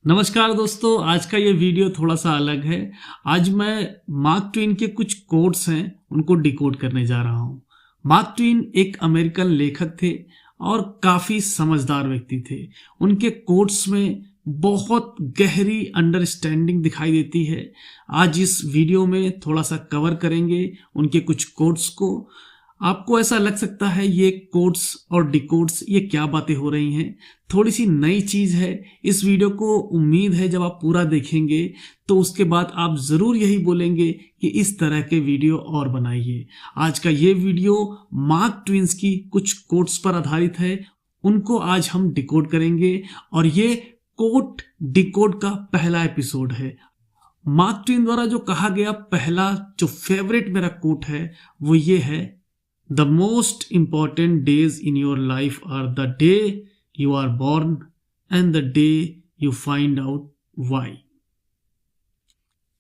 नमस्कार दोस्तों, आज का ये वीडियो थोड़ा सा अलग है। आज मैं मार्क ट्वेन के कुछ कोट्स हैं उनको डिकोड करने जा रहा हूँ। मार्क ट्वेन एक अमेरिकन लेखक थे और काफ़ी समझदार व्यक्ति थे। उनके कोट्स में बहुत गहरी अंडरस्टैंडिंग दिखाई देती है। आज इस वीडियो में थोड़ा सा कवर करेंगे उनके कुछ कोट्स को। आपको ऐसा लग सकता है ये कोट्स और डिकोड्स ये क्या बातें हो रही हैं, थोड़ी सी नई चीज़ है। इस वीडियो को उम्मीद है जब आप पूरा देखेंगे तो उसके बाद आप ज़रूर यही बोलेंगे कि इस तरह के वीडियो और बनाइए। आज का ये वीडियो मार्क ट्वेन की कुछ कोट्स पर आधारित है, उनको आज हम डिकोड करेंगे और ये कोट डिकोड का पहला एपिसोड है। मार्क ट्वेन द्वारा जो कहा गया पहला जो फेवरेट मेरा कोट है वो ये है, The most important days in your life are the day you are born and the day you find out why।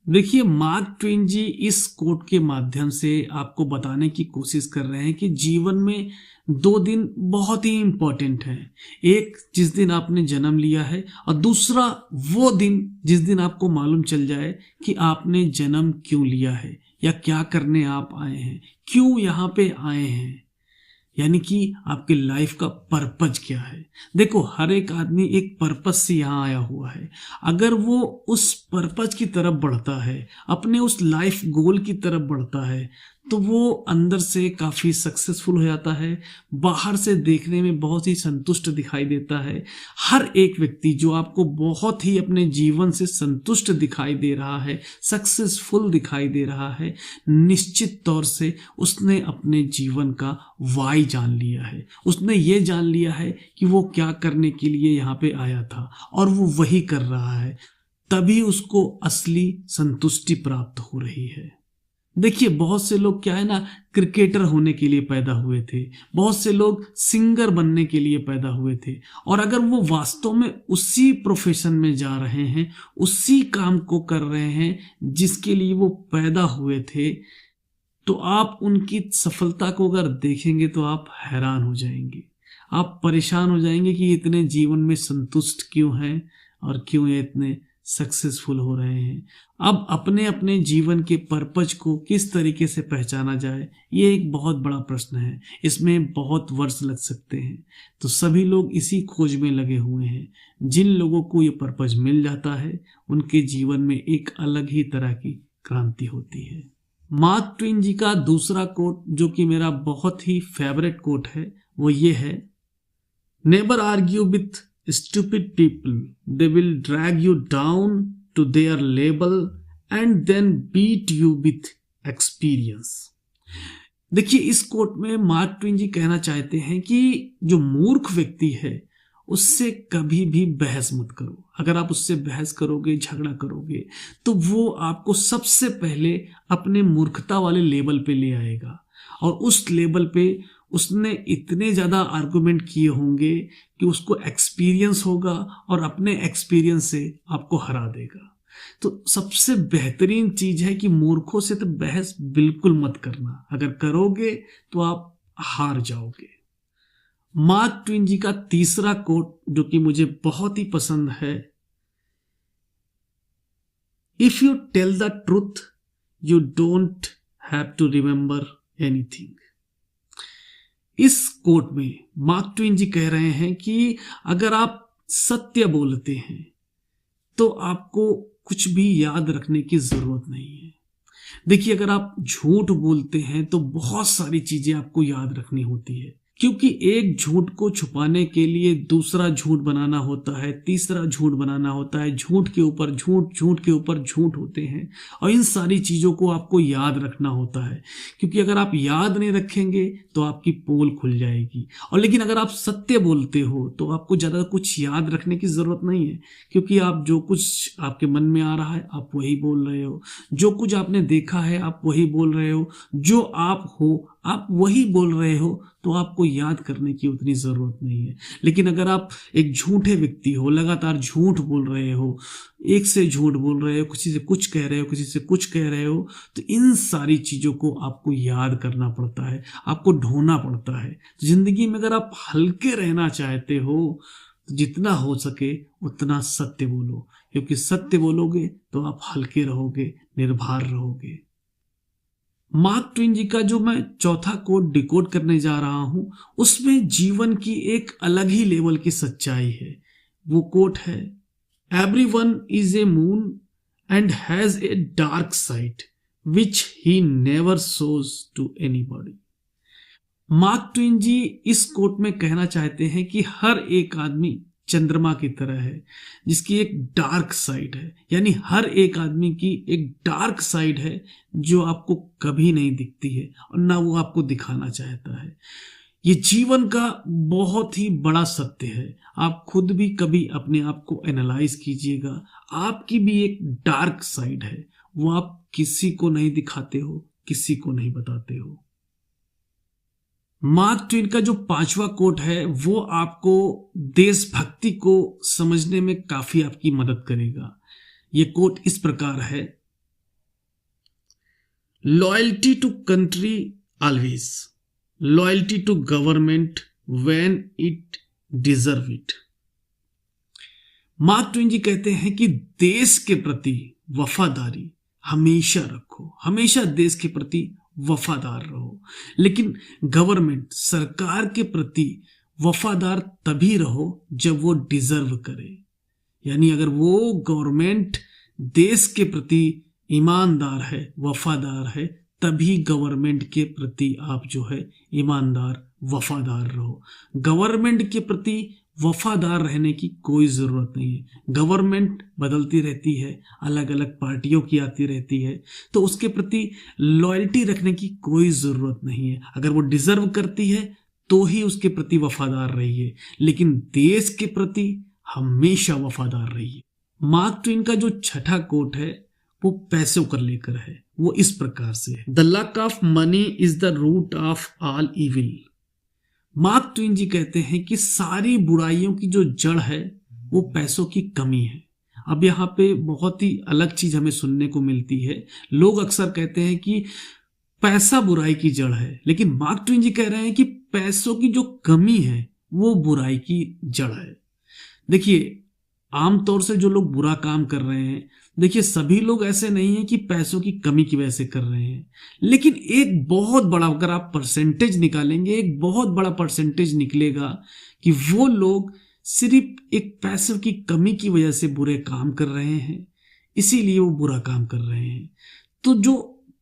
देखिए, मार्क ट्वेन जी इस कोट के माध्यम से आपको बताने की कोशिश कर रहे हैं कि जीवन में दो दिन बहुत ही इंपॉर्टेंट हैं। एक जिस दिन आपने जन्म लिया है और दूसरा वो दिन जिस दिन आपको मालूम चल जाए कि आपने जन्म क्यों लिया है या क्या करने आप आए हैं, क्यों यहाँ पे आए हैं, यानी कि आपके लाइफ का पर्पज क्या है। देखो, हर एक आदमी एक पर्पज से यहाँ आया हुआ है। अगर वो उस पर्पज की तरफ बढ़ता है, अपने उस लाइफ गोल की तरफ बढ़ता है, तो वो अंदर से काफ़ी सक्सेसफुल हो जाता है, बाहर से देखने में बहुत ही संतुष्ट दिखाई देता है। हर एक व्यक्ति जो आपको बहुत ही अपने जीवन से संतुष्ट दिखाई दे रहा है, सक्सेसफुल दिखाई दे रहा है, निश्चित तौर से उसने अपने जीवन का वाई जान लिया है। उसने ये जान लिया है कि वो क्या करने के लिए यहाँ पे आया था और वो वही कर रहा है, तभी उसको असली संतुष्टि प्राप्त हो रही है। देखिए, बहुत से लोग क्या है ना, क्रिकेटर होने के लिए पैदा हुए थे, बहुत से लोग सिंगर बनने के लिए पैदा हुए थे, और अगर वो वास्तव में उसी प्रोफेशन में जा रहे हैं, उसी काम को कर रहे हैं जिसके लिए वो पैदा हुए थे, तो आप उनकी सफलता को अगर देखेंगे तो आप हैरान हो जाएंगे, आप परेशान हो जाएंगे कि इतने जीवन में संतुष्ट क्यों हैं और क्यों ये इतने सक्सेसफुल हो रहे हैं। अब अपने अपने जीवन के पर्पज को किस तरीके से पहचाना जाए, ये एक बहुत बड़ा प्रश्न है। इसमें बहुत वर्ष लग सकते हैं। तो सभी लोग इसी खोज में लगे हुए हैं। जिन लोगों को ये पर्पज मिल जाता है उनके जीवन में एक अलग ही तरह की क्रांति होती है। मार्क ट्वेन जी का दूसरा कोट जो कि मेरा बहुत ही फेवरेट कोट है वो ये है, never argue with stupid people, they will drag you down to their level and then beat you with experience। देखिए, इस कोट में मार्क ट्वेन जी कहना चाहते हैं कि जो मूर्ख व्यक्ति है उससे कभी भी बहस मत करो। अगर आप उससे बहस करोगे, झगड़ा करोगे, तो वो आपको सबसे पहले अपने मूर्खता वाले लेवल पे ले आएगा और उस लेवल पे उसने इतने ज़्यादा आर्गुमेंट किए होंगे कि उसको एक्सपीरियंस होगा और अपने एक्सपीरियंस से आपको हरा देगा। तो सबसे बेहतरीन चीज़ है कि मूर्खों से तो बहस बिल्कुल मत करना, अगर करोगे तो आप हार जाओगे। मार्क ट्वेन जी का तीसरा कोट जो कि मुझे बहुत ही पसंद है, if you tell the truth you don't have to remember anything. इस कोट में मार्क ट्वेन जी कह रहे हैं कि अगर आप सत्य बोलते हैं तो आपको कुछ भी याद रखने की जरूरत नहीं है। देखिए, अगर आप झूठ बोलते हैं तो बहुत सारी चीजें आपको याद रखनी होती है, क्योंकि एक झूठ को छुपाने के लिए दूसरा झूठ बनाना होता है, तीसरा झूठ बनाना होता है, झूठ के ऊपर झूठ, झूठ के ऊपर झूठ होते हैं, और इन सारी चीज़ों को आपको याद रखना होता है। क्योंकि अगर आप याद नहीं रखेंगे तो आपकी पोल खुल जाएगी। और लेकिन अगर आप सत्य बोलते हो तो आपको ज़्यादा कुछ याद रखने की ज़रूरत नहीं है, क्योंकि आप जो कुछ आपके मन में आ रहा है आप वही बोल रहे हो, जो कुछ आपने देखा है आप वही बोल रहे हो, जो आप हो आप वही बोल रहे हो, तो आपको याद करने की उतनी ज़रूरत नहीं है। लेकिन अगर आप एक झूठे व्यक्ति हो, लगातार झूठ बोल रहे हो, एक से झूठ बोल रहे हो, किसी से कुछ कह रहे हो, किसी से कुछ कह रहे हो, तो इन सारी चीज़ों को आपको याद करना पड़ता है, आपको ढोना पड़ता है। ज़िंदगी में अगर आप हल्के रहना चाहते हो तो जितना हो सके उतना सत्य बोलो, क्योंकि सत्य बोलोगे तो आप हल्के रहोगे, निर्भर रहोगे। मार्क ट्वेन जी का जो मैं चौथा कोट डिकोड करने जा रहा हूं, उसमें जीवन की एक अलग ही लेवल की सच्चाई है। वो कोट है, everyone is a moon and has a dark side which he never shows to anybody. Mark Twain ji इस कोट में कहना चाहते हैं कि हर एक आदमी चंद्रमा की तरह है, जिसकी एक डार्क साइड है। यानी हर एक आदमी की एक डार्क साइड है जो आपको कभी नहीं दिखती है और ना वो आपको दिखाना चाहता है। ये जीवन का बहुत ही बड़ा सत्य है। आप खुद भी कभी अपने आप को एनालाइज कीजिएगा, आपकी भी एक डार्क साइड है, वो आप किसी को नहीं दिखाते हो, किसी को नहीं बताते हो। मार्क ट्वेन का जो पांचवा कोट है वो आपको देशभक्ति को समझने में काफी आपकी मदद करेगा। ये कोट इस प्रकार है, loyalty to country always, loyalty to government when it deserve it. Mark Twain ji कहते हैं कि देश के प्रति वफादारी हमेशा रखो, हमेशा देश के प्रति वफादार रहो, लेकिन गवर्नमेंट सरकार के प्रति वफादार तभी रहो जब वो डिजर्व करे। यानी अगर वो गवर्नमेंट देश के प्रति ईमानदार है, वफादार है, तभी गवर्नमेंट के प्रति आप जो है ईमानदार वफादार रहो। गवर्नमेंट के प्रति वफादार रहने की कोई ज़रूरत नहीं है। गवर्नमेंट बदलती रहती है, अलग अलग पार्टियों की आती रहती है, तो उसके प्रति लॉयल्टी रखने की कोई ज़रूरत नहीं है। अगर वो डिज़र्व करती है तो ही उसके प्रति वफादार रहिए, लेकिन देश के प्रति हमेशा वफादार रहिए। मार्क ट्वेन का जो छठा कोट है वो पैसों को लेकर है। वो इस प्रकार से है, the lack of money is the root of all evil. Mark Twain ji कहते हैं कि सारी बुराइयों की जो जड़ है वो पैसों की कमी है। अब यहाँ पे बहुत ही अलग चीज हमें सुनने को मिलती है। लोग अक्सर कहते हैं कि पैसा बुराई की जड़ है, लेकिन मार्क ट्वेन जी कह रहे हैं कि पैसों की जो कमी है वो बुराई की जड़ है। देखिए, आमतौर से जो लोग बुरा काम कर रहे हैं, देखिए सभी लोग ऐसे नहीं है कि पैसों की कमी की वजह से कर रहे हैं, लेकिन एक बहुत बड़ा, अगर आप परसेंटेज निकालेंगे, एक बहुत बड़ा परसेंटेज निकलेगा कि वो लोग सिर्फ एक पैसों की कमी की वजह से बुरे काम कर रहे हैं, इसीलिए वो बुरा काम कर रहे हैं। तो जो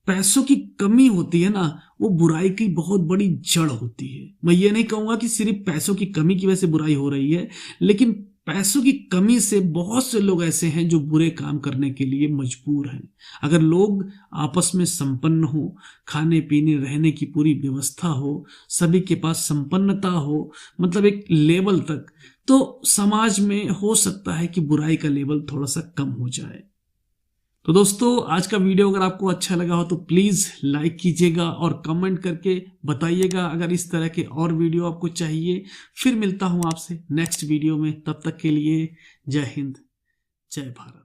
पैसों की कमी होती है ना, वो बुराई की बहुत बड़ी जड़ होती है। मैं ये नहीं कहूंगा कि सिर्फ पैसों की कमी की वजह से बुराई हो रही है, लेकिन पैसों की कमी से बहुत से लोग ऐसे हैं जो बुरे काम करने के लिए मजबूर हैं। अगर लोग आपस में संपन्न हो, खाने पीने रहने की पूरी व्यवस्था हो, सभी के पास संपन्नता हो, मतलब एक लेवल तक, तो समाज में हो सकता है कि बुराई का लेवल थोड़ा सा कम हो जाए। तो दोस्तों, आज का वीडियो अगर आपको अच्छा लगा हो तो प्लीज़ लाइक कीजिएगा और कमेंट करके बताइएगा अगर इस तरह के और वीडियो आपको चाहिए। फिर मिलता हूं आपसे नेक्स्ट वीडियो में, तब तक के लिए जय हिंद, जय भारत।